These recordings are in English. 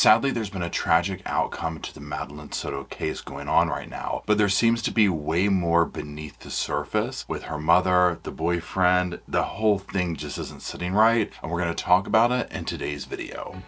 Sadly, there's been a tragic outcome to the Madeline Soto case going on right now, but there seems to be way more beneath the surface with her mother, the boyfriend. The whole thing just isn't sitting right, and we're going to talk about it in today's video.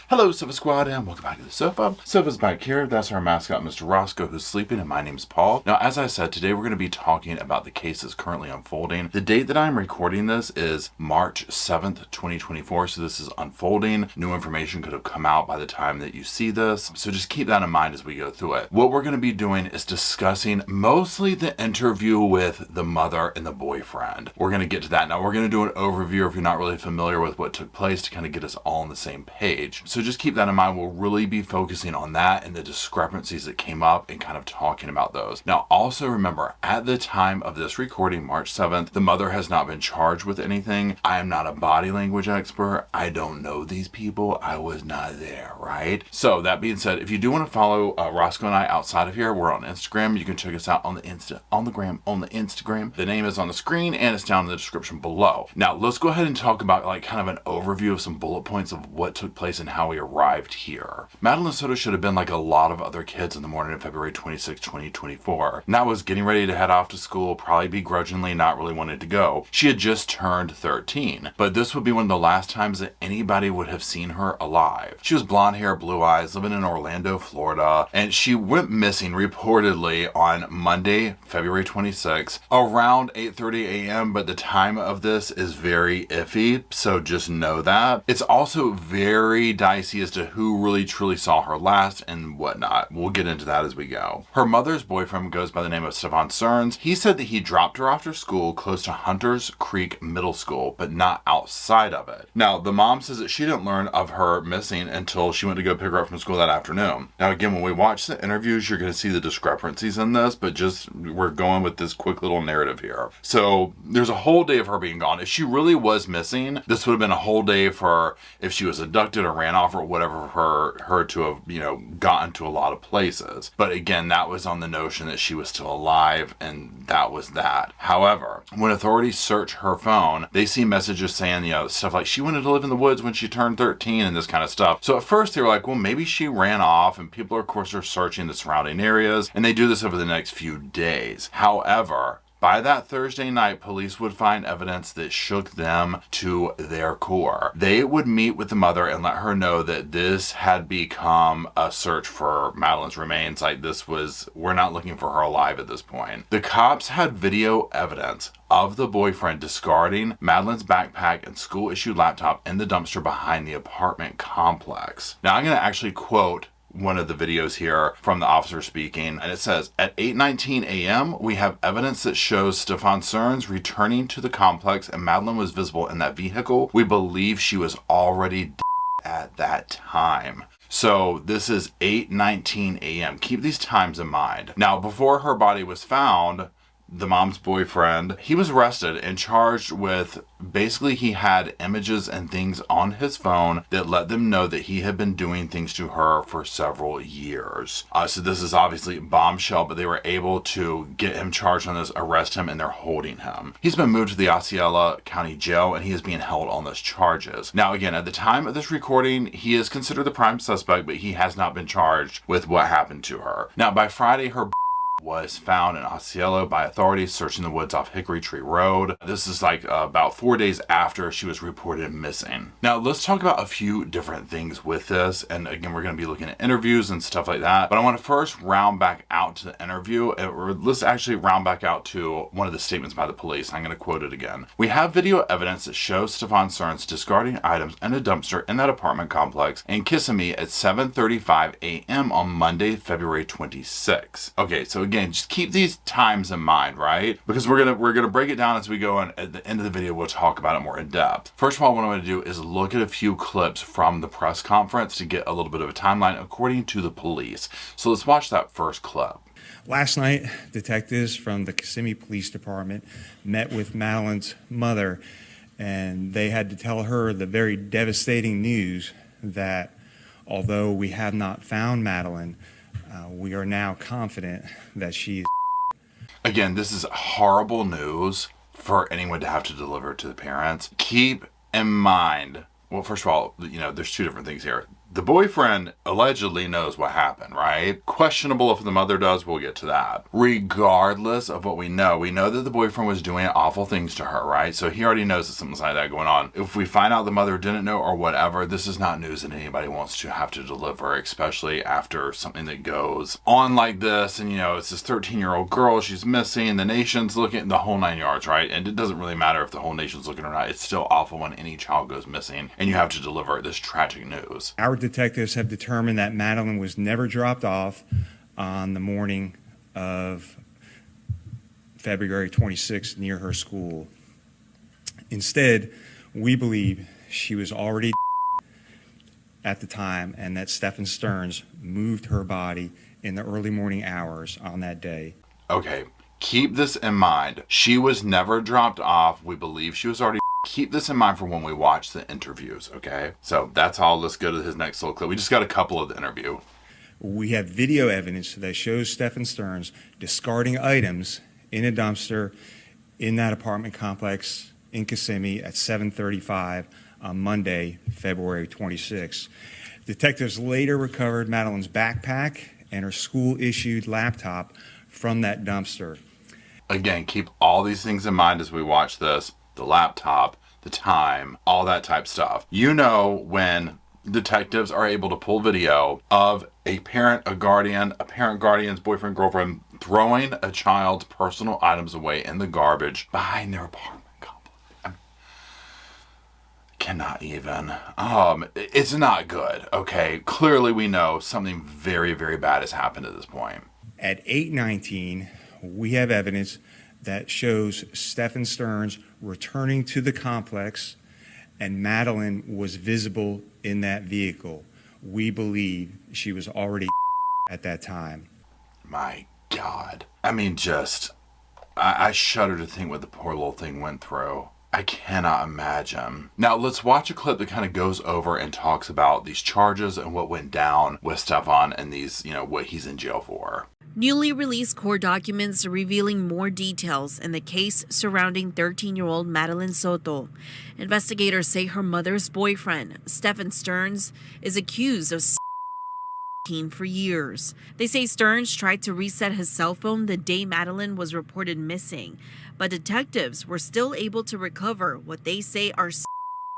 Hello, Sofa Squad, and welcome back to the sofa. Sofa's back here. That's our mascot, Mr. Roscoe, who's sleeping, and my name's Paul. Now, as I said, today we're going to be talking about the case that's currently unfolding. The date that I'm recording this is March 7th, 2024, so this is unfolding. New information could have come out by the time that you see this, so just keep that in mind as we go through it. What we're going to be doing is discussing mostly the interview with the mother and the boyfriend. We're going to get to that. Now, we're going to do an overview if you're not really familiar with what took place to kind of get us all on the same page. So just keep that in mind. We'll really be focusing on that and the discrepancies that came up and kind of talking about those. Now, also remember, at the time of this recording, March 7th, the mother has not been charged with anything. I am not a body language expert. I don't know these people. I was not there, right? So that being said, if you do want to follow Roscoe and I outside of here, we're on Instagram. You can check us out on the Instagram. The name is on the screen and it's down in the description below. Now, let's go ahead and talk about like kind of an overview of some bullet points of what took place and how we arrived here. Madeline Soto should have been like a lot of other kids in the morning of February 26, 2024. And that was getting ready to head off to school, probably begrudgingly, not really wanting to go. She had just turned 13, but this would be one of the last times that anybody would have seen her alive. She was blonde hair, blue eyes, living in Orlando, Florida, and she went missing reportedly on Monday, February 26, around 8:30 a.m., but the time of this is very iffy, so just know that. It's also very dicey as to who really truly saw her last and whatnot. We'll get into that as we go. Her mother's boyfriend goes by the name of Stefan Cerns. He said that he dropped her after school close to Hunters Creek Middle School, but not outside of it. Now, the mom says that she didn't learn of her missing until she went to go pick her up from school that afternoon. Now, again, when we watch the interviews, you're going to see the discrepancies in this, but just we're going with this quick little narrative here. So there's a whole day of her being gone. If she really was missing, this would have been a whole day for if she was abducted or ran off or whatever for her to have, gotten to a lot of places. But again, that was on the notion that she was still alive, and that was that. However, when authorities search her phone, they see messages saying, stuff like she wanted to live in the woods when she turned 13 and this kind of stuff. So at first they were like, well, maybe she ran off, and people, of course, are searching the surrounding areas, and they do this over the next few days. However, by that Thursday night, police would find evidence that shook them to their core. They would meet with the mother and let her know that this had become a search for Madeline's remains. Like we're not looking for her alive at this point. The cops had video evidence of the boyfriend discarding Madeline's backpack and school-issued laptop in the dumpster behind the apartment complex. Now, I'm going to actually quote one of the videos here from the officer speaking, and it says, at 8:19 a.m., we have evidence that shows Stefan Cerns returning to the complex and Madeline was visible in that vehicle. We believe she was already dead at that time. So this is 8:19 a.m. Keep these times in mind. Now, before her body was found, the mom's boyfriend, he was arrested and charged with, basically he had images and things on his phone that let them know that he had been doing things to her for several years. So this is obviously bombshell, but they were able to get him charged on this, arrest him, and they're holding him. He's been moved to the Osceola County Jail, and he is being held on those charges. Now, again, at the time of this recording, he is considered the prime suspect, but he has not been charged with what happened to her. Now, by Friday, her was found in Osceola by authorities searching the woods off Hickory Tree Road. This is like about 4 days after she was reported missing. Now, let's talk about a few different things with this. And again, we're going to be looking at interviews and stuff like that. But I want to first round back out to the interview, or let's actually round back out to one of the statements by the police. I'm going to quote it again. We have video evidence that shows Stefan Cerns discarding items in a dumpster in that apartment complex in Kissimmee at 7:35 a.m. on Monday, February 26. Okay, so again, just keep these times in mind, right? Because we're gonna break it down as we go, and at the end of the video, we'll talk about it more in depth. First of all, what I'm gonna do is look at a few clips from the press conference to get a little bit of a timeline according to the police. So let's watch that first clip. Last night, detectives from the Kissimmee Police Department met with Madeline's mother, and they had to tell her the very devastating news that although we have not found Madeline, we are now confident that she is. Again, this is horrible news for anyone to have to deliver to the parents. Keep in mind, well, first of all, there's two different things here. The boyfriend allegedly knows what happened, right? Questionable if the mother does, we'll get to that. Regardless of what we know that the boyfriend was doing awful things to her, right? So he already knows that something's like that going on. If we find out the mother didn't know or whatever, this is not news that anybody wants to have to deliver, especially after something that goes on like this. And, it's this 13-year-old girl, she's missing, the nation's looking, the whole 9 yards, right? And it doesn't really matter if the whole nation's looking or not. It's still awful when any child goes missing and you have to deliver this tragic news. Our detectives have determined that Madeline was never dropped off on the morning of February 26th near her school. Instead, we believe she was already at the time and that Stephen Stearns moved her body in the early morning hours on that day. Okay, keep this in mind. She was never dropped off. We believe she was already. Keep this in mind for when we watch the interviews, okay? So that's all. Let's go to his next little clip. We just got a couple of the interview. We have video evidence that shows Stephen Stearns discarding items in a dumpster in that apartment complex in Kissimmee at 7:35 on Monday, February 26. Detectives later recovered Madeline's backpack and her school-issued laptop from that dumpster. Again, keep all these things in mind as we watch this. The laptop, the time, all that type stuff. When detectives are able to pull video of a parent, guardian's boyfriend, girlfriend throwing a child's personal items away in the garbage behind their apartment complex. Cannot even. It's not good, okay? Clearly we know something very, very bad has happened at this point. At 8:19, we have evidence that shows Stephen Stearns returning to the complex and Madeline was visible in that vehicle. We believe she was already at that time. My God. I shudder to think what the poor little thing went through. I cannot imagine. Now let's watch a clip that kind of goes over and talks about these charges and what went down with Stefan and these, what he's in jail for. Newly released court documents revealing more details in the case surrounding 13-year-old Madeline Soto. Investigators say her mother's boyfriend, Stephen Stearns, is accused of for years. They say Stearns tried to reset his cell phone the day Madeline was reported missing, but detectives were still able to recover what they say are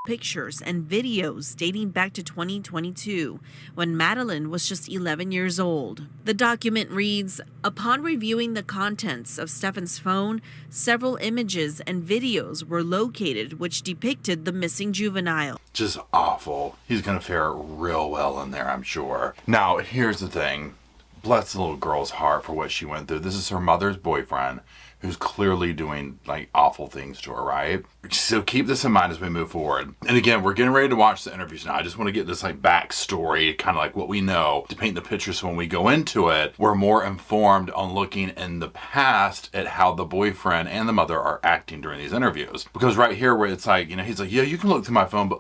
pictures and videos dating back to 2022, when Madeline was just 11 years old. The document reads, upon reviewing the contents of Stephen's phone, several images and videos were located which depicted the missing juvenile. Just awful. He's going to fare real well in there, I'm sure. Now, here's the thing. Bless the little girl's heart for what she went through. This is her mother's boyfriend who's clearly doing awful things to her, right? So keep this in mind as we move forward. And again, we're getting ready to watch the interviews now. I just want to get this backstory, kind of what we know, to paint the picture so when we go into it, we're more informed on looking in the past at how the boyfriend and the mother are acting during these interviews. Because right here where it's he's like, yeah, you can look through my phone, but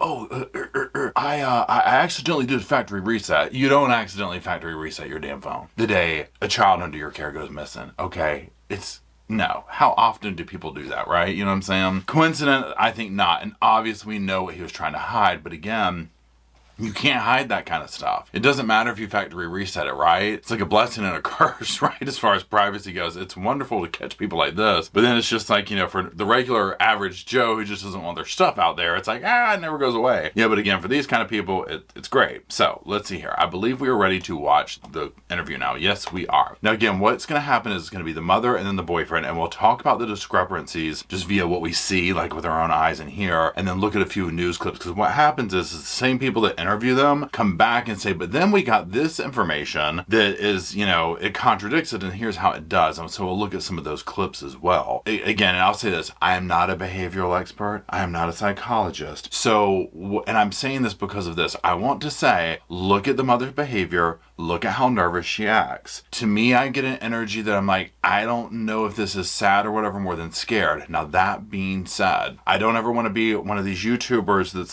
I accidentally did factory reset. You don't accidentally factory reset your damn phone the day a child under your care goes missing, okay? No. How often do people do that, right? You know what I'm saying? Coincident? I think not. And obviously we know what he was trying to hide, but again, you can't hide that kind of stuff. It doesn't matter if you factory reset it, right? It's like a blessing and a curse, right? As far as privacy goes, it's wonderful to catch people like this, but then it's just for the regular average Joe who just doesn't want their stuff out there, it's it never goes away. Yeah, but again, for these kind of people, it's great. So let's see here. I believe we are ready to watch the interview now. Yes, we are. Now again, what's going to happen is it's going to be the mother and then the boyfriend, and we'll talk about the discrepancies just via what we see, with our own eyes and hear, and then look at a few news clips, because what happens is the same people that interview them come back and say, but then we got this information that is, it contradicts it, and here's how it does. And so we'll look at some of those clips as well. Again, and I'll say this, I am not a behavioral expert. I am not a psychologist. So, and I'm saying this because of this. I want to say, look at the mother's behavior, look at how nervous she acts. To me, I get an energy that I'm I don't know if this is sad or whatever more than scared. Now, that being said, I don't ever want to be one of these YouTubers that's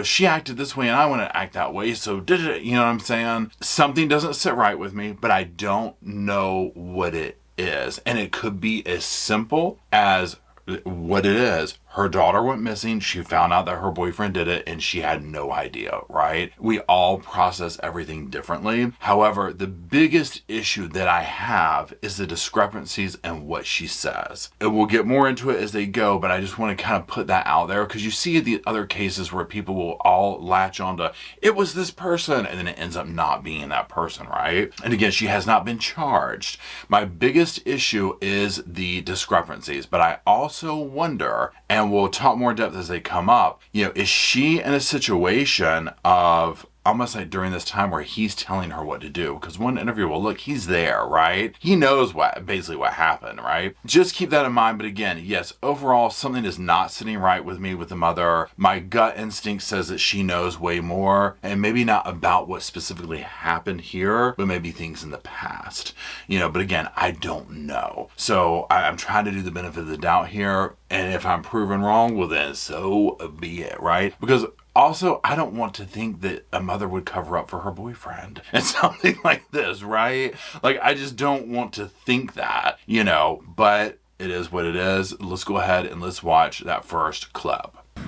she acted this way and I want to act that way, so you know what I'm saying? Something doesn't sit right with me, but I don't know what it is. And it could be as simple as what it is. Her daughter went missing. She found out that her boyfriend did it and she had no idea, right? We all process everything differently. However, the biggest issue that I have is the discrepancies in what she says. And we'll get more into it as they go, but I just want to kind of put that out there because you see the other cases where people will all latch onto, it was this person, and then it ends up not being that person, right? And again, she has not been charged. My biggest issue is the discrepancies, but I also wonder, and we'll talk more in depth as they come up, is she in a situation of almost like during this time where he's telling her what to do? Because one interview, well, look, he's there, right? He knows basically what happened, right? Just keep that in mind. But again, yes, overall, something is not sitting right with me with the mother. My gut instinct says that she knows way more, and maybe not about what specifically happened here, but maybe things in the past, but again, I don't know. So I'm trying to do the benefit of the doubt here. And if I'm proven wrong, well then so be it, right? Because also, I don't want to think that a mother would cover up for her boyfriend and something like this, right? Like, I just don't want to think that, but it is what it is. Let's go ahead and let's watch that first clip. I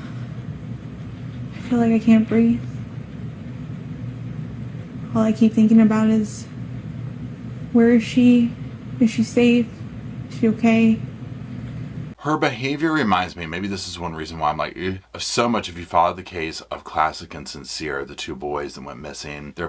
feel like I can't breathe. All I keep thinking about is, where is she? Is she safe? Is she okay? Her behavior reminds me, maybe this is one reason why I'm like, of so much. If you follow the case of Classic and Sincere, the two boys that went missing, the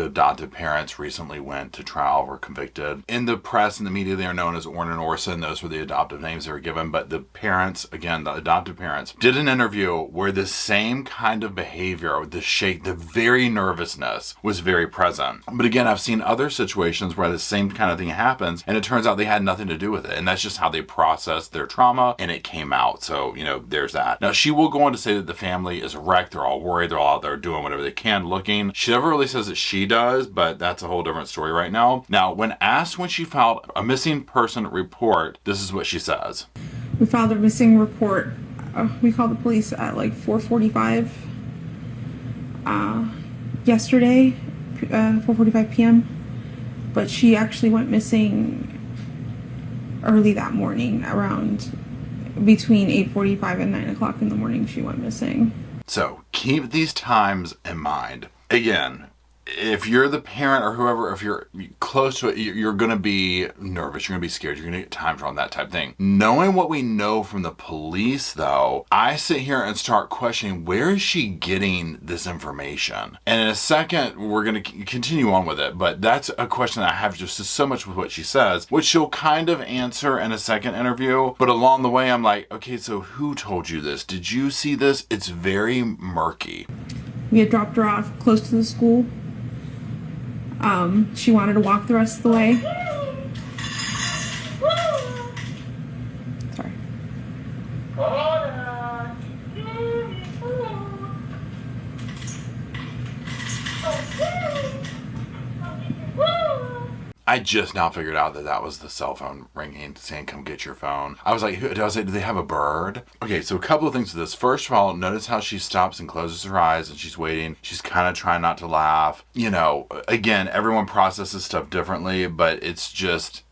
adopted parents recently went to trial, were convicted. In the press and the media, they are known as Orrin and Orson. Those were the adoptive names they were given. But the parents, again, the adopted parents, did an interview where the same kind of behavior, the shake, the very nervousness was very present. But again, I've seen other situations where the same kind of thing happens, and it turns out they had nothing to do with it. And that's just how they process their trauma, and it came out. So, there's that. Now, she will go on to say that the family is wrecked. They're all worried. They're all out there doing whatever they can, looking. She never really says that she does, but that's a whole different story right now. Now, when asked when she filed a missing person report, this is what she says. We filed a missing report. We called the police at like 4:45 yesterday, 4:45 p.m. But she actually went missing early that morning, around between 8:45 and 9 o'clock in the morning. She went missing. So keep these times in mind. Again, if you're the parent or whoever, if you're close to it, you're going to be nervous. You're going to be scared. You're going to get time drawn, that type of thing. Knowing what we know from the police, though, I sit here and start questioning, where is she getting this information? And in a second, we're going to continue on with it. But that's a question that I have just so much with what she says, which she'll kind of answer in a second interview. But along the way, I'm like, okay, so who told you this? Did you see this? It's very murky. We had dropped her off close to the school. She wanted to walk the rest of the way. Sorry. I just now figured out that was the cell phone ringing, saying, come get your phone. I was like, do they have a bird? Okay, so a couple of things to this. First of all, notice how she stops and closes her eyes and she's waiting. She's kind of trying not to laugh. Again, everyone processes stuff differently, but it's just,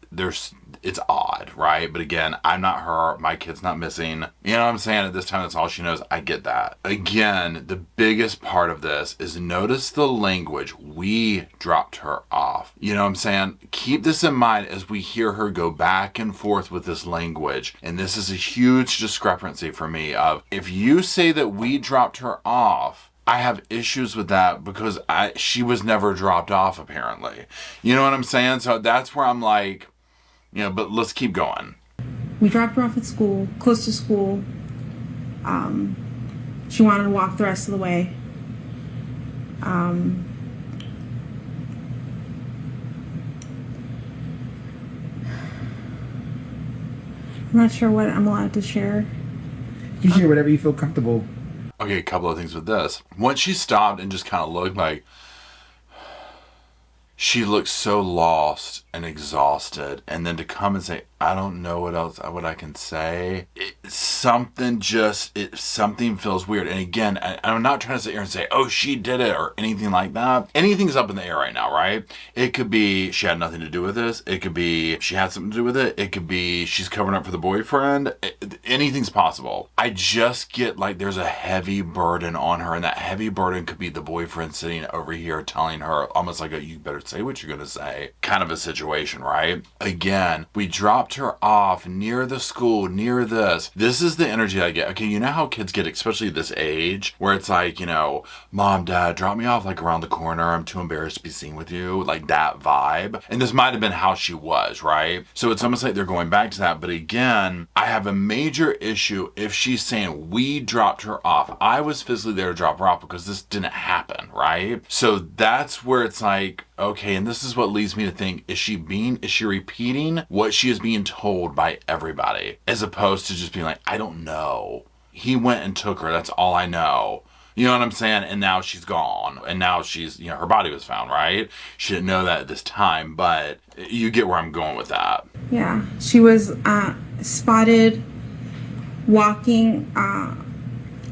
it's odd, right? But again, I'm not her. My kid's not missing. You know what I'm saying? At this time, that's all she knows. I get that. Again, the biggest part of this is notice the language. We dropped her off. You know what I'm saying? Keep this in mind as we hear her go back and forth with this language. And this is a huge discrepancy for me of, if you say that we dropped her off, I have issues with that because she was never dropped off, apparently. You know what I'm saying? So that's where I'm like, but let's keep going. We dropped her off at school, close to school. She wanted to walk the rest of the way. I'm not sure what I'm allowed to share. You share whatever you feel comfortable. Okay, a couple of things with this. Once she stopped and just kind of looked like, she looked so lost and exhausted, and then to come and say, I don't know what I can say. something feels weird. And again, I'm not trying to sit here and say, oh, she did it or anything like that. Anything's up in the air right now, right? It could be she had nothing to do with this. It could be she had something to do with it. It could be she's covering up for the boyfriend. Anything's possible. I just get like there's a heavy burden on her, and that heavy burden could be the boyfriend sitting over here telling her almost like you better say what you're going to say kind of a situation, right? Again, we dropped her off near the school, near this. This is the energy I get. Okay, you know how kids get, especially this age, where it's like, Mom, Dad, drop me off like around the corner. I'm too embarrassed to be seen with you. Like that vibe. And this might have been how she was, right? So it's almost like they're going back to that. But again, I have a major issue if she's saying we dropped her off. I was physically there to drop her off because this didn't happen, right? So that's where it's like, okay, and this is what leads me to think, is she repeating what she is being told by everybody, as opposed to just being like, I don't know. He went and took her. That's all I know. You know what I'm saying? And now she's gone. And now she's, her body was found, right? She didn't know that at this time, but you get where I'm going with that. Yeah, she was spotted walking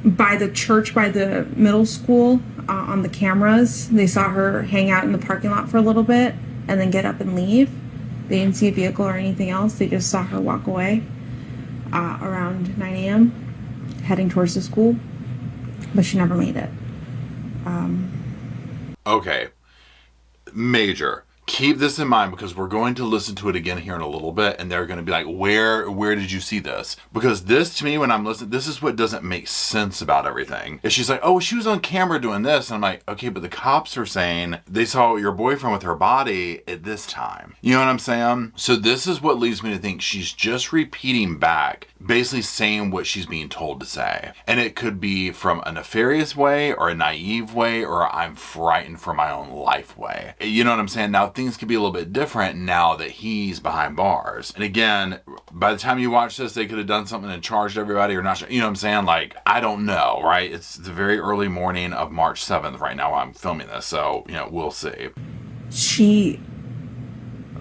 by the church, by the middle school, on the cameras. They saw her hang out in the parking lot for a little bit and then get up and leave. They didn't see a vehicle or anything else. They just saw her walk away around 9 a.m. heading towards the school, but she never made it. Okay. Major. Keep this in mind, because we're going to listen to it again here in a little bit, and they're going to be like, where did you see this? Because this, to me, when I'm listening, this is what doesn't make sense about everything. Is she's like, oh, she was on camera doing this. And I'm like, okay, but the cops are saying they saw your boyfriend with her body at this time. You know what I'm saying? So this is what leads me to think she's just repeating back, basically saying what she's being told to say. And it could be from a nefarious way or a naive way or I'm frightened for my own life way. You know what I'm saying? Now, things could be a little bit different now that he's behind bars. And again, by the time you watch this, they could have done something and charged everybody or not. You know what I'm saying? Like, I don't know, right? It's the very early morning of March 7th right now while I'm filming this. So, we'll see. She,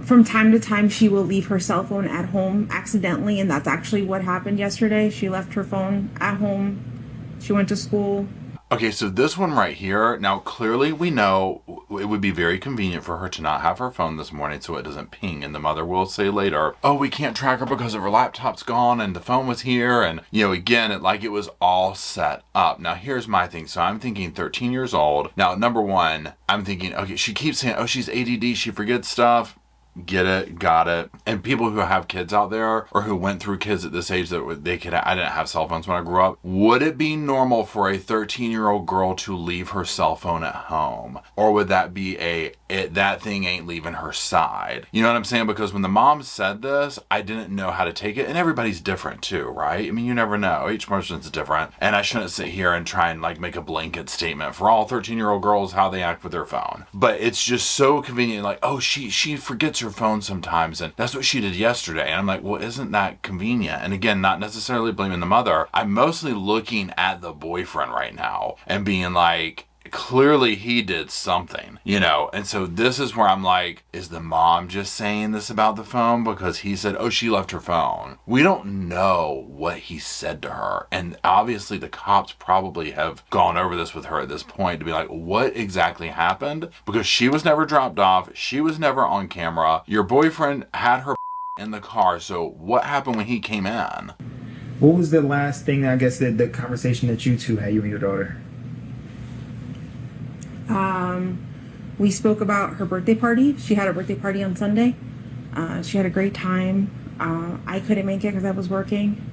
from time to time, she will leave her cell phone at home accidentally. And that's actually what happened yesterday. She left her phone at home. She went to school. Okay, so this one right here, now clearly we know it would be very convenient for her to not have her phone this morning so it doesn't ping, and the mother will say later, oh, we can't track her because her laptop's gone and the phone was here, and again, it was all set up. Now here's my thing. So I'm thinking 13 years old. Now, number one, I'm thinking, okay, she keeps saying, oh, she's ADD, she forgets stuff. Get it, got it. And people who have kids out there or who went through kids at this age that I didn't have cell phones when I grew up. Would it be normal for a 13-year-old girl to leave her cell phone at home? Or would that be that thing ain't leaving her side? You know what I'm saying? Because when the mom said this, I didn't know how to take it. And everybody's different too, right? I mean, you never know. Each person's different. And I shouldn't sit here and try and make a blanket statement for all 13-year-old girls how they act with their phone. But it's just so convenient. Like, oh, she forgets her phone sometimes, and that's what she did yesterday. And I'm like, well, isn't that convenient? And again, not necessarily blaming the mother. I'm mostly looking at the boyfriend right now and being like, clearly he did something, and so this is where I'm like, is the mom just saying this about the phone because he said, oh, she left her phone? We don't know what he said to her, and obviously the cops probably have gone over this with her at this point to be like, what exactly happened? Because she was never dropped off, she was never on camera, your boyfriend had her in the car, so what happened when he came in? What was the last thing, I guess, the conversation that you two had, you and your daughter? We spoke about her birthday party. She had a birthday party on Sunday. She had a great time. I couldn't make it because I was working.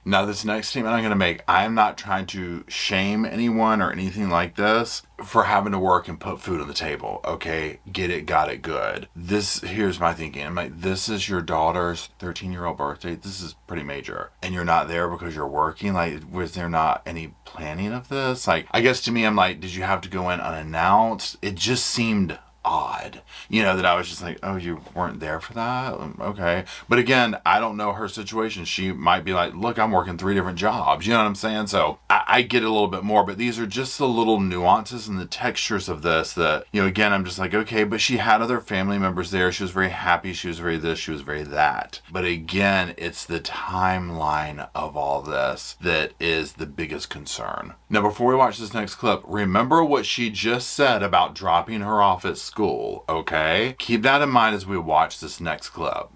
Now, this next statement I'm going to make, I am not trying to shame anyone or anything like this for having to work and put food on the table. Okay, get it, got it, good. Here's my thinking. I'm like, this is your daughter's 13-year-old birthday. This is pretty major. And you're not there because you're working? Like, was there not any planning of this? Like, I guess to me, I'm like, did you have to go in unannounced? It just seemed odd, that I was just like, oh, you weren't there for that? Okay. But again, I don't know her situation. She might be like, look, I'm working 3 different jobs. You know what I'm saying? So I get a little bit more, but these are just the little nuances and the textures of this that, again, I'm just like, okay, but she had other family members there. She was very happy. She was very this. She was very that. But again, it's the timeline of all this that is the biggest concern. Now, before we watch this next clip, remember what she just said about dropping her off at school, okay? Keep that in mind as we watch this next clip.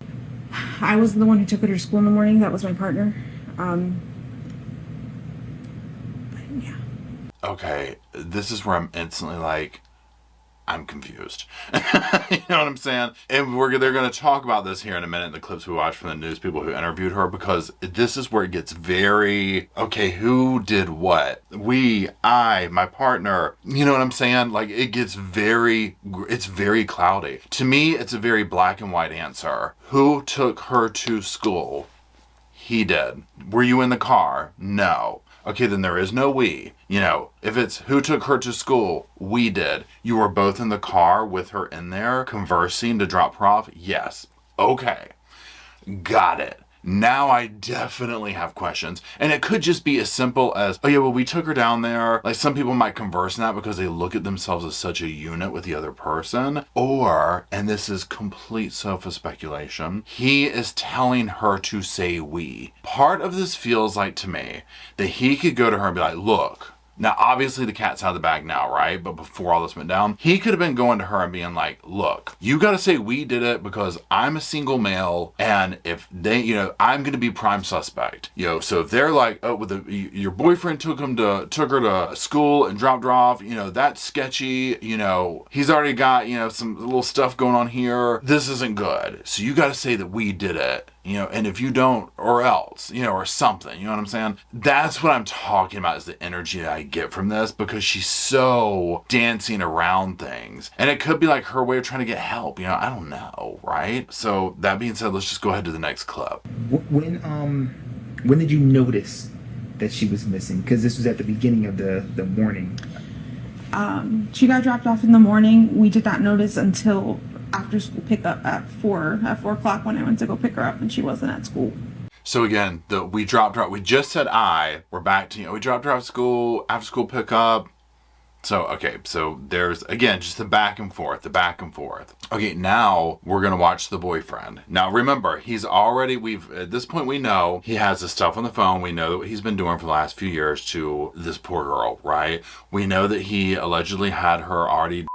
I was the one who took her to school in the morning. That was my partner. But yeah. Okay, this is where I'm instantly like, I'm confused. You know what I'm saying? And they're going to talk about this here in a minute in the clips we watched from the news people who interviewed her, because this is where it gets very, okay, who did what? We, I, my partner. You know what I'm saying? Like, it gets it's very cloudy. To me, it's a very black and white answer. Who took her to school? He did. Were you in the car? No. Okay, then there is no we. If it's who took her to school, we did. You were both in the car with her in there conversing to drop her off? Yes. Okay. Got it. Now I definitely have questions. And it could just be as simple as, oh yeah, well, we took her down there. Like, some people might converse in that because they look at themselves as such a unit with the other person. Or, and this is complete sofa speculation, he is telling her to say we. Part of this feels like to me that he could go to her and be like, look, now, obviously, the cat's out of the bag now, right? But before all this went down, he could have been going to her and being like, look, you got to say we did it because I'm a single male. And if they, I'm going to be prime suspect. So if they're like, oh, your boyfriend took her to school and dropped her off, that's sketchy. He's already got, some little stuff going on here. This isn't good. So you got to say that we did it. And if you don't, or else, or something, you know what I'm saying? That's what I'm talking about, is the energy that I get from this, because she's so dancing around things. And it could be like her way of trying to get help, I don't know, right? So that being said, let's just go ahead to the next clip. When did you notice that she was missing? Because this was at the beginning of the morning. She got dropped off in the morning. We did not notice until after school pickup at 4 o'clock when I went to go pick her up, and she wasn't at school. So again, we dropped her. We just said we're back to, we dropped her off at school, after school pickup. So, okay, so there's, again, just the back and forth. Okay, now we're going to watch the boyfriend. Now, remember, at this point, we know he has this stuff on the phone. We know what he's been doing for the last few years to this poor girl, right? We know that he allegedly had her already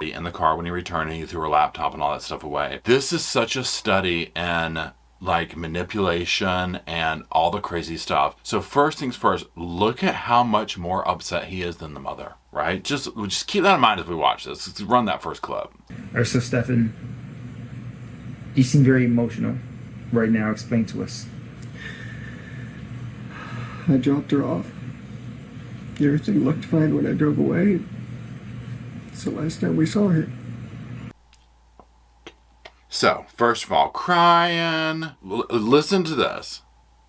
in the car when he returned, and he threw her laptop and all that stuff away. This is such a study in like manipulation and all the crazy stuff. So first things first, look at how much more upset he is than the mother, right? Just keep that in mind as we watch this. Let's run that first clip. All right, so Stefan, you seem very emotional right now. Explain to us. I dropped her off. Everything looked fine when I drove away. It's the last time we saw her. So, first of all, crying. Listen to this.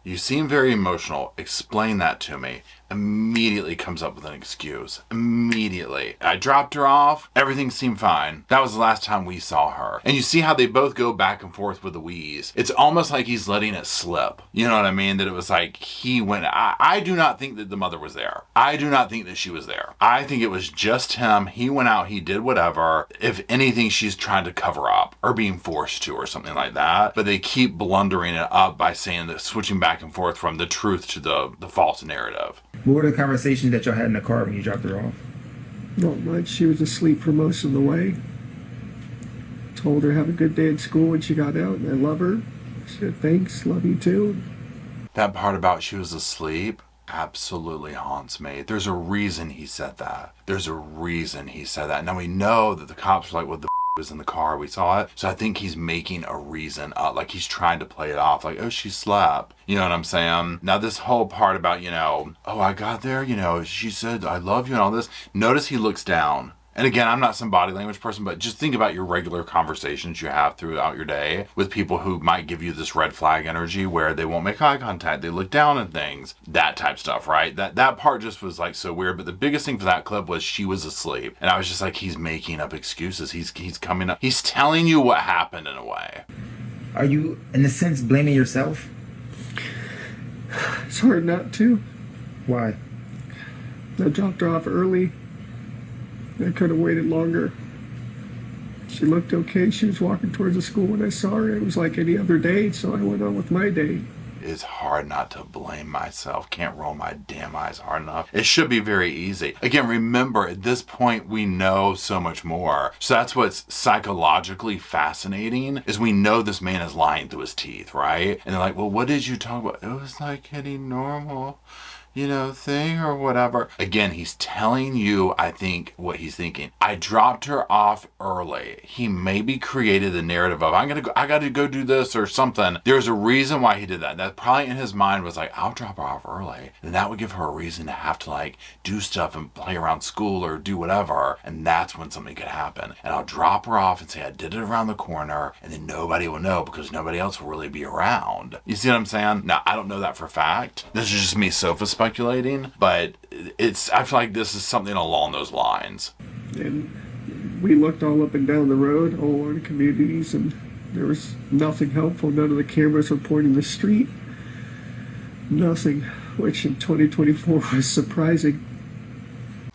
You seem very emotional. Explain that to me. Immediately comes up with an excuse. Immediately. I dropped her off. Everything seemed fine. That was the last time we saw her. And you see how they both go back and forth with the wheeze. It's almost like he's letting it slip. You know what I mean? That it was like he went. I do not think that the mother was there. I do not think that she was there. I think it was just him. He went out. He did whatever. If anything, she's trying to cover up or being forced to or something like that. But they keep blundering it up by saying that, switching back and forth from the truth to the false narrative. What were the conversations that y'all had in the car when you dropped her off? Not much. She was asleep for most of the way. Told her have a good day at school when she got out, and I love her. She said thanks, love you too. That part about she was asleep absolutely haunts me. There's a reason he said that. Now we know that the cops were like, well, the was in the car, we saw it. So I think he's making a reason up, like he's trying to play it off, like, oh, she slept. You know what I'm saying? Now this whole part about, oh, I got there, she said, I love you and all this. Notice he looks down. And again, I'm not some body language person, but just think about your regular conversations you have throughout your day with people who might give you this red flag energy where they won't make eye contact, they look down at things, that type stuff, right? That part just was like so weird. But the biggest thing for that clip was she was asleep. And I was just like, he's making up excuses. He's coming up. He's telling you what happened in a way. Are you, in a sense, blaming yourself? It's hard not to. Why? I dropped her off early. I could have waited longer. She looked okay. She was walking towards the school when I saw her. It was like any other day, so I went on with my day. It's hard not to blame myself. Can't roll my damn eyes hard enough. It should be very easy. Again, remember, at this point, we know so much more. So that's what's psychologically fascinating, is we know this man is lying through his teeth, right? And they're like, well, what did you talk about? It was like any normal, thing or whatever. Again, he's telling you, I think, what he's thinking. I dropped her off early. He maybe created the narrative of, I got to go do this or something. There's a reason why he did that. That probably in his mind was like, I'll drop her off early. And that would give her a reason to have to like do stuff and play around school or do whatever. And that's when something could happen. And I'll drop her off and say I did it around the corner, and then nobody will know because nobody else will really be around. You see what I'm saying? Now, I don't know that for a fact. This is just me sofa speculating, but I feel like this is something along those lines. And we looked all up and down the road, all our communities, and there was nothing helpful. None of the cameras were pointing the street. Nothing, which in 2024 was surprising.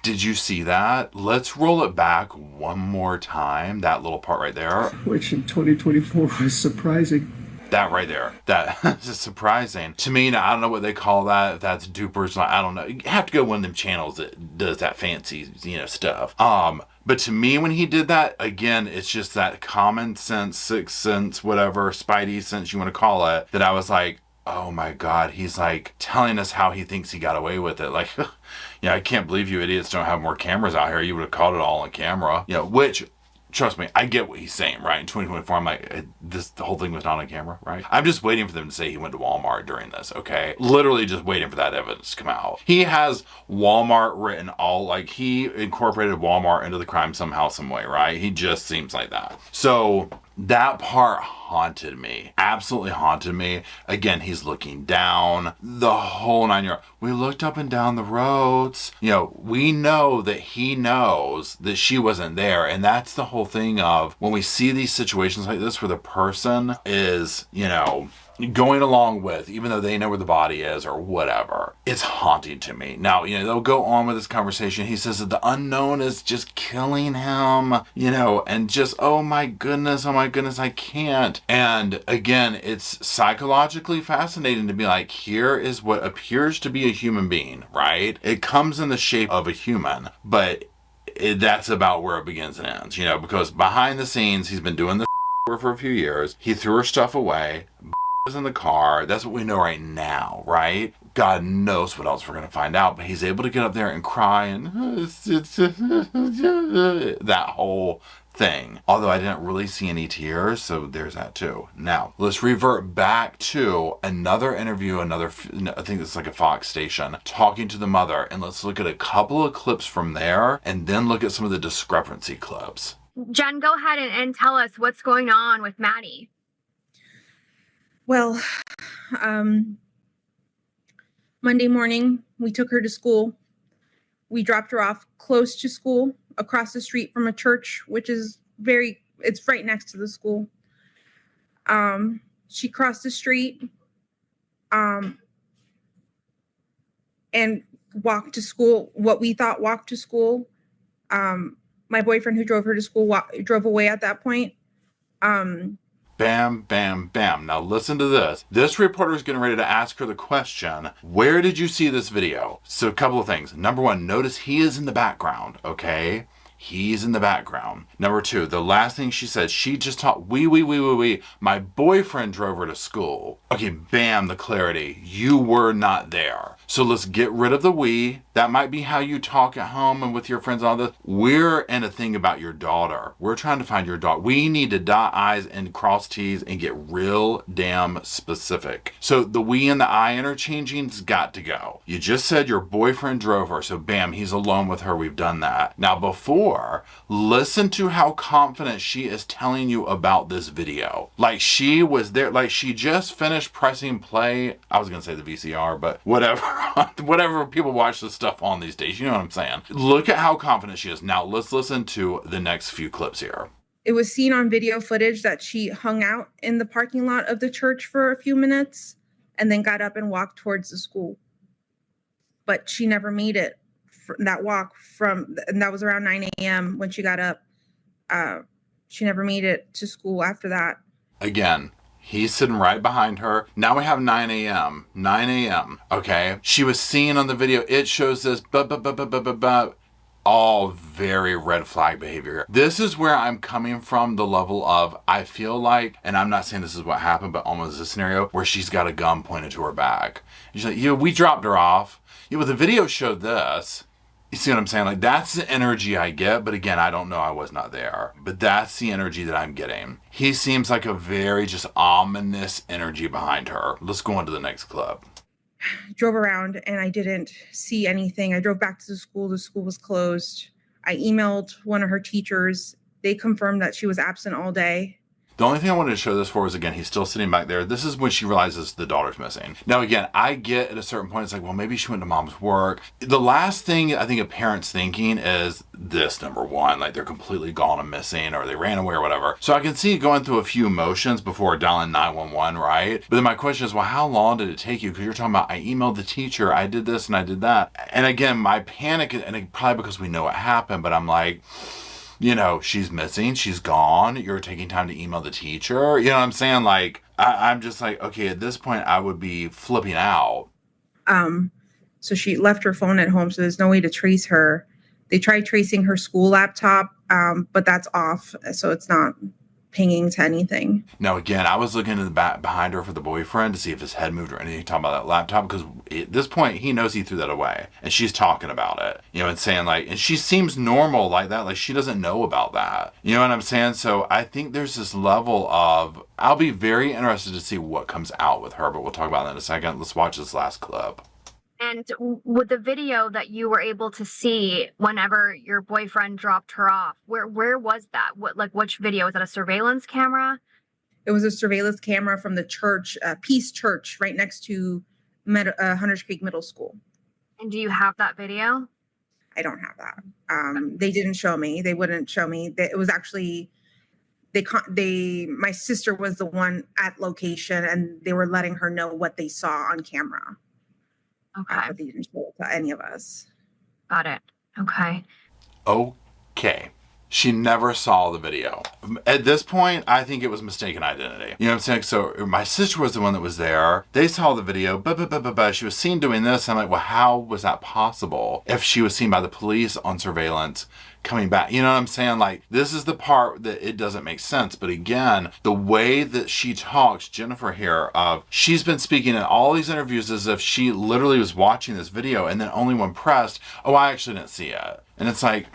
Did you see that? Let's roll it back one more time, that little part right there. Which in 2024 was surprising. That right there, that is surprising to me. Now, I don't know what they call that. If that's dupers, I don't know. You have to go one of them channels that does that fancy, stuff. But to me, when he did that, again, it's just that common sense, sixth sense, whatever, spidey sense you want to call it, that I was like, oh my God, he's like telling us how he thinks he got away with it. Like, I can't believe you idiots don't have more cameras out here. You would have caught it all on camera, which, trust me, I get what he's saying, right? In 2024, I'm like, the whole thing was not on camera, right? I'm just waiting for them to say he went to Walmart during this, okay? Literally just waiting for that evidence to come out. He has Walmart written he incorporated Walmart into the crime somehow, some way, right? He just seems like that. So that part haunted me, absolutely haunted me. Again, he's looking down, the whole 9 yards. We looked up and down the roads. We know that he knows that she wasn't there. And that's the whole thing of when we see these situations like this where the person is, going along with, even though they know where the body is or whatever, it's haunting to me. Now, they'll go on with this conversation. He says that the unknown is just killing him, and just, oh my goodness, I can't. And again, it's psychologically fascinating to be like, here is what appears to be a human being, right? It comes in the shape of a human, but that's about where it begins and ends, because behind the scenes, he's been doing this for a few years. He threw her stuff away, was in the car. That's what we know right now, right? God knows what else we're going to find out, but he's able to get up there and cry and that whole thing. Although I didn't really see any tears, so there's that too. Now, let's revert back to another interview, I think it's like a Fox station, talking to the mother, and let's look at a couple of clips from there, and then look at some of the discrepancy clips. Jen, go ahead and tell us what's going on with Maddie. Well, Monday morning, we took her to school. We dropped her off close to school, across the street from a church, which is it's right next to the school. She crossed the street and walked to school, what we thought walked to school. My boyfriend who drove her to school drove away at that point. Bam, bam, bam. Now listen to this. This reporter is getting ready to ask her the question, where did you see this video? So a couple of things. Number one, notice he is in the background, okay? He's in the background. Number two, the last thing she said, she just talked, we. My boyfriend drove her to school. Okay, bam, the clarity. You were not there. So let's get rid of the we. That might be how you talk at home and with your friends and all this. We're in a thing about your daughter. We're trying to find your daughter. We need to dot I's and cross T's and get real damn specific. So the we and the I interchanging's got to go. You just said your boyfriend drove her. So bam, he's alone with her. We've done that. Now before, listen to how confident she is telling you about this video. Like she was there, like she just finished pressing play. I was going to say the VCR, but whatever. Whatever people watch this stuff on these days, you know what I'm saying? Look at how confident she is. Now let's listen to the next few clips here. It was seen on video footage that she hung out in the parking lot of the church for a few minutes and then got up and walked towards the school. But she never made it that walk and that was around 9 a.m. when she got up. She never made it to school after that. Again, he's sitting right behind her. Now we have 9 a.m. 9 a.m. Okay. She was seen on the video. It shows this, all very red flag behavior. This is where I'm coming from, the level of, I feel like, and I'm not saying this is what happened, but almost a scenario where she's got a gun pointed to her back. She's like, we dropped her off. The video showed this. You see what I'm saying? Like, that's the energy I get. But again, I don't know. I was not there. But that's the energy that I'm getting. He seems like a very just ominous energy behind her. Let's go on to the next clip. Drove around and I didn't see anything. I drove back to the school. The school was closed. I emailed one of her teachers. They confirmed that she was absent all day. The only thing I wanted to show this for is, again, he's still sitting back there. This is when she realizes the daughter's missing. Now, again, I get at a certain point, it's like, well, maybe she went to mom's work. The last thing I think a parent's thinking is this, number one, like they're completely gone and missing, or they ran away or whatever. So I can see going through a few emotions before dialing 911, right? But then my question is, well, how long did it take you? Because you're talking about, I emailed the teacher, I did this and I did that. And again, my panic, and probably because we know what happened, but I'm like, she's missing, she's gone, you're taking time to email the teacher. You know what I'm saying? Like, I'm just like, okay, at this point, I would be flipping out. So she left her phone at home, so there's no way to trace her. They tried tracing her school laptop, but that's off, so it's not pinging to anything. Now, again, I was looking in the back behind her for the boyfriend to see if his head moved or anything, talking about that laptop, because at this point, he knows he threw that away. And she's talking about it, and saying like, and she seems normal like that, like she doesn't know about that. You know what I'm saying? So I think there's this level of, I'll be very interested to see what comes out with her, but we'll talk about that in a second. Let's watch this last clip. And with the video that you were able to see whenever your boyfriend dropped her off, where was that? Which video? Was that a surveillance camera? It was a surveillance camera from the church, Peace Church, right next to Hunters Creek Middle School. And do you have that video? I don't have that. They didn't show me. They wouldn't show me. It was actually, my sister was the one at location, and they were letting her know what they saw on camera. Okay. But they didn't show it to any of us. Got it. Okay. Okay. She never saw the video. At this point, I think it was mistaken identity. You know what I'm saying? So my sister was the one that was there. They saw the video, she was seen doing this. I'm like, well, how was that possible if she was seen by the police on surveillance coming back? You know what I'm saying? Like, this is the part that it doesn't make sense. But again, the way that she talks, Jennifer here, she's been speaking in all these interviews as if she literally was watching this video, and then only when pressed, oh, I actually didn't see it. And it's like,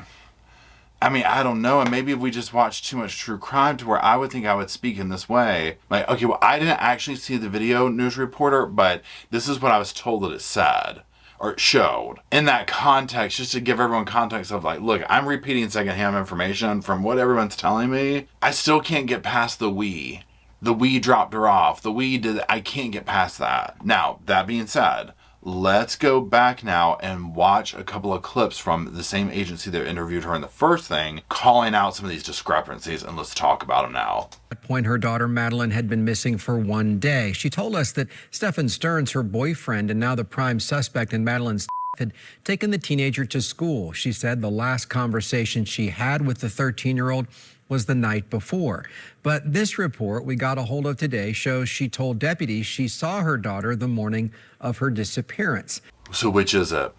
I mean, I don't know. And maybe if we just watched too much true crime to where I would think I would speak in this way. Like, okay, well, I didn't actually see the video, news reporter, but this is what I was told that it said or it showed. In that context, just to give everyone context of like, look, I'm repeating secondhand information from what everyone's telling me. I still can't get past the we. The we dropped her off. The we did, I can't get past that. Now, that being said, let's go back now and watch a couple of clips from the same agency that interviewed her in the first thing, calling out some of these discrepancies, and let's talk about them now. At that point, her daughter Madeline had been missing for one day. She told us that Stephen Stearns, her boyfriend and now the prime suspect in Madeline's had taken the teenager to school. She said the last conversation she had with the 13-year-old was the night before. But this report we got a hold of today shows she told deputies she saw her daughter the morning of her disappearance. So which is it?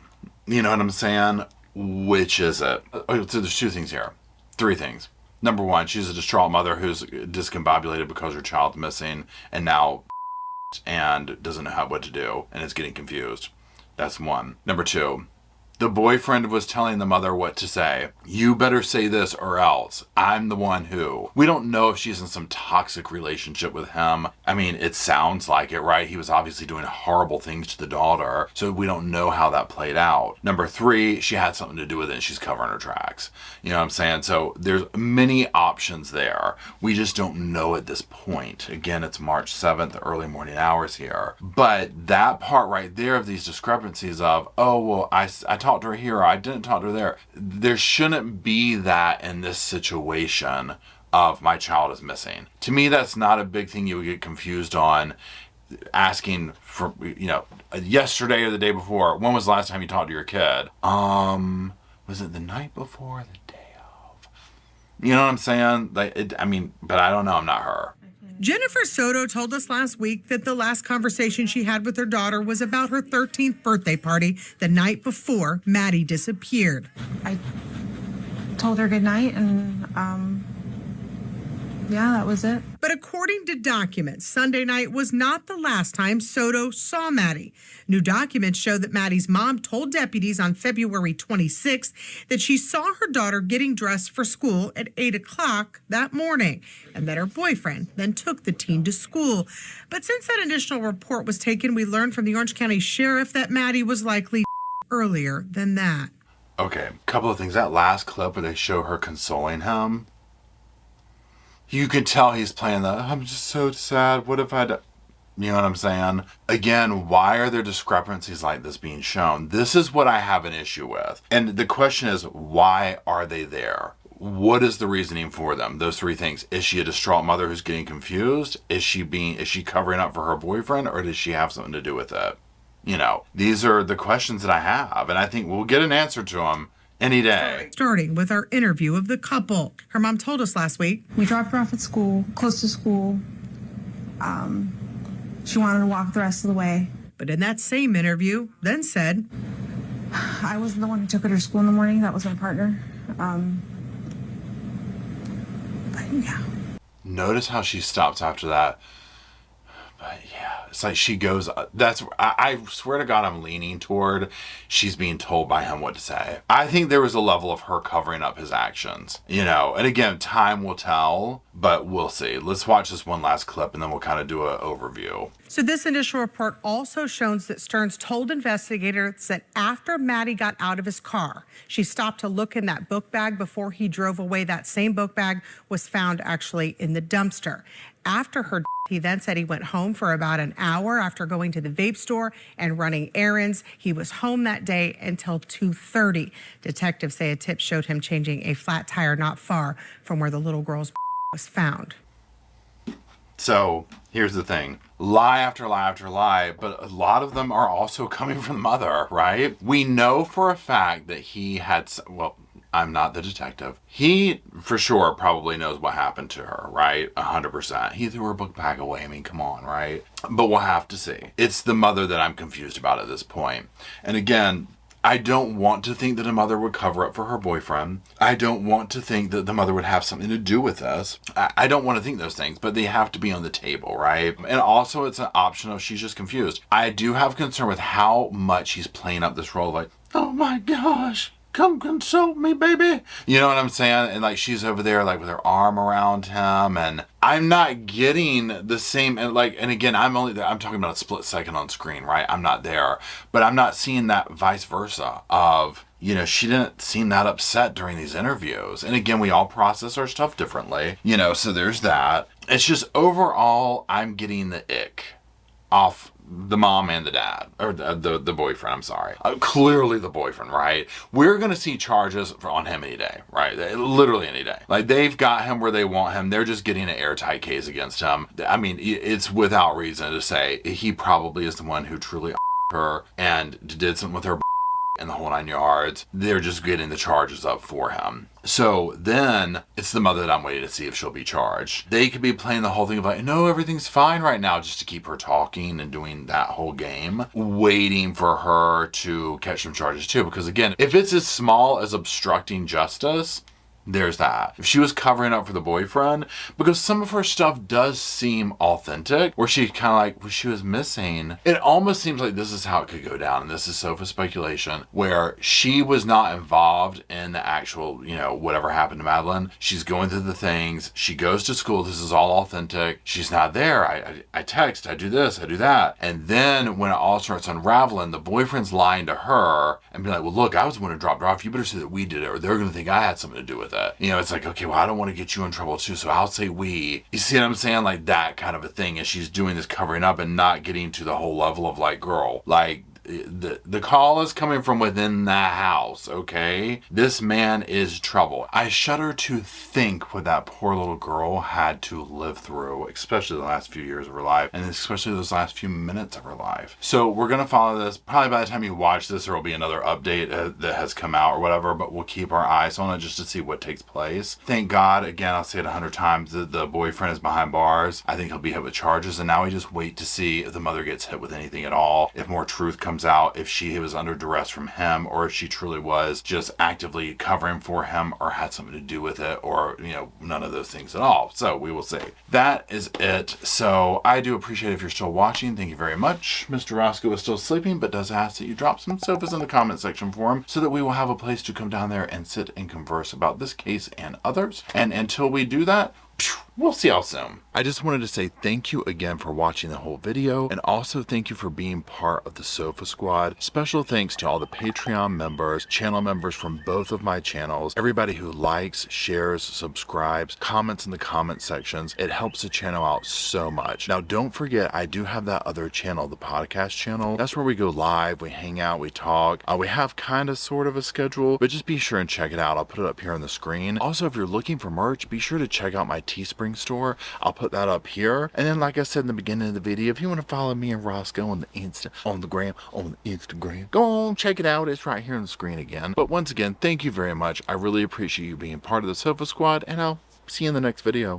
You know what I'm saying? Which is it? So there's two things here. Three things. Number one, she's a distraught mother who's discombobulated because her child's missing and now and doesn't know what to do and is getting confused. That's one. Number two, the boyfriend was telling the mother what to say. You better say this or else. I'm the one who. We don't know if she's in some toxic relationship with him. I mean, it sounds like it, right? He was obviously doing horrible things to the daughter, so we don't know how that played out. Number three, she had something to do with it and she's covering her tracks. You know what I'm saying? So there's many options there. We just don't know at this point. Again, it's March 7th, early morning hours here. But that part right there of these discrepancies of, oh, well, I talked to her here, or I didn't talk to her there. There shouldn't be that in this situation of my child is missing. To me, that's not a big thing you would get confused on asking for, yesterday or the day before, when was the last time you talked to your kid? Was it the night before or the day of? You know what I'm saying? But I don't know. I'm not her. Jennifer Soto told us last week that the last conversation she had with her daughter was about her 13th birthday party the night before Maddie disappeared. I told her goodnight, and that was it. But according to documents, Sunday night was not the last time Soto saw Maddie. New documents show that Maddie's mom told deputies on February 26th that she saw her daughter getting dressed for school at 8 o'clock that morning, and that her boyfriend then took the teen to school. But since that initial report was taken, we learned from the Orange County Sheriff that Maddie was likely earlier than that. Okay, couple of things. That last clip where they show her consoling him, you can tell he's playing the, I'm just so sad, what if I do? You know what I'm saying? Again, why are there discrepancies like this being shown? This is what I have an issue with. And the question is, why are they there? What is the reasoning for them? Those three things. Is she a distraught mother who's getting confused? Is she covering up for her boyfriend, or does she have something to do with it? These are the questions that I have, and I think we'll get an answer to them any day. Starting with our interview of the couple. Her mom told us last week. We dropped her off at school, close to school. She wanted to walk the rest of the way. But in that same interview, then said, I wasn't the one who took her to school in the morning. That was my partner. But yeah. Notice how she stops after that. But yeah, it's like she goes, I swear to God, I'm leaning toward she's being told by him what to say. I think there was a level of her covering up his actions, and again, time will tell, but we'll see. Let's watch this one last clip and then we'll kind of do an overview. So this initial report also shows that Stearns told investigators that after Maddie got out of his car, she stopped to look in that book bag before he drove away. That same book bag was found actually in the dumpster. After her, he then said he went home for about an hour after going to the vape store and running errands. He was home that day until 2:30. Detectives say a tip showed him changing a flat tire not far from where the little girl's was found. So here's the thing. Lie after lie after lie, but a lot of them are also coming from the mother, right? We know for a fact that he had, I'm not the detective. He, for sure, probably knows what happened to her, right? 100%. He threw her book bag away. I mean, come on, right? But we'll have to see. It's the mother that I'm confused about at this point. And again, I don't want to think that a mother would cover up for her boyfriend. I don't want to think that the mother would have something to do with this. I don't want to think those things, but they have to be on the table, right? And also, it's an option of she's just confused. I do have concern with how much he's playing up this role, like, oh my gosh, come console me, baby. You know what I'm saying? And like she's over there like with her arm around him, and I'm not getting the same, and again, I'm talking about a split second on screen, right? I'm not there, but I'm not seeing that vice versa of, she didn't seem that upset during these interviews. And again, we all process our stuff differently, so there's that. It's just overall, I'm getting the ick off the mom and the dad, or the boyfriend, I'm sorry. Clearly the boyfriend, right? We're going to see charges on him any day, right? Literally any day. Like, they've got him where they want him. They're just getting an airtight case against him. I mean, it's without reason to say he probably is the one who truly her and did something with her and the whole 9 yards. They're just getting the charges up for him. So then it's the mother that I'm waiting to see if she'll be charged. They could be playing the whole thing of like, no, everything's fine right now, just to keep her talking and doing that whole game, waiting for her to catch some charges too. Because again, if it's as small as obstructing justice, there's that. If she was covering up for the boyfriend, because some of her stuff does seem authentic, where she kind of like, what she was missing, it almost seems like this is how it could go down, and this is Sofa speculation, where she was not involved in the actual, whatever happened to Madeline. She's going through the things, she goes to school, this is all authentic, she's not there, I text, I do this, I do that, and then when it all starts unraveling, the boyfriend's lying to her, and be like, well look, I was the one who dropped her off, you better say that we did it, or they're gonna think I had something to do with it. It's like, okay, well, I don't want to get you in trouble too, so I'll say we. You see what I'm saying? Like that kind of a thing, as she's doing this covering up and not getting to the whole level of like, girl, like, the call is coming from within the house, okay? This man is trouble. I shudder to think what that poor little girl had to live through, especially the last few years of her life, and especially those last few minutes of her life. So we're gonna follow this. Probably by the time you watch this, there will be another update that has come out or whatever, but we'll keep our eyes on it just to see what takes place. Thank God, again, I'll say it 100 times, that the boyfriend is behind bars. I think he'll be hit with charges, and now we just wait to see if the mother gets hit with anything at all, if more truth comes out, if she was under duress from him, or if she truly was just actively covering for him or had something to do with it, or, you know, none of those things at all. So we will see. That is it. So I do appreciate if you're still watching. Thank you very much. Mr. Roscoe is still sleeping, but does ask that you drop some sofas in the comment section for him so that we will have a place to come down there and sit and converse about this case and others. And until we do that, we'll see y'all soon. I just wanted to say thank you again for watching the whole video, and also thank you for being part of the Sofa Squad. Special thanks to all the Patreon members, channel members from both of my channels, everybody who likes, shares, subscribes, comments in the comment sections. It helps the channel out so much. Now don't forget, I do have that other channel, the podcast channel. That's where we go live, we hang out, we talk. We have kind of sort of a schedule, but just be sure and check it out. I'll put it up here on the screen. Also, if you're looking for merch, be sure to check out my Teespring store. I'll put that up here. And then, like I said in the beginning of the video, if you want to follow me and Roscoe on the Instagram, go on, check it out. It's right here on the screen again. But once again, thank you very much. I really appreciate you being part of the Sofa Squad, and I'll see you in the next video.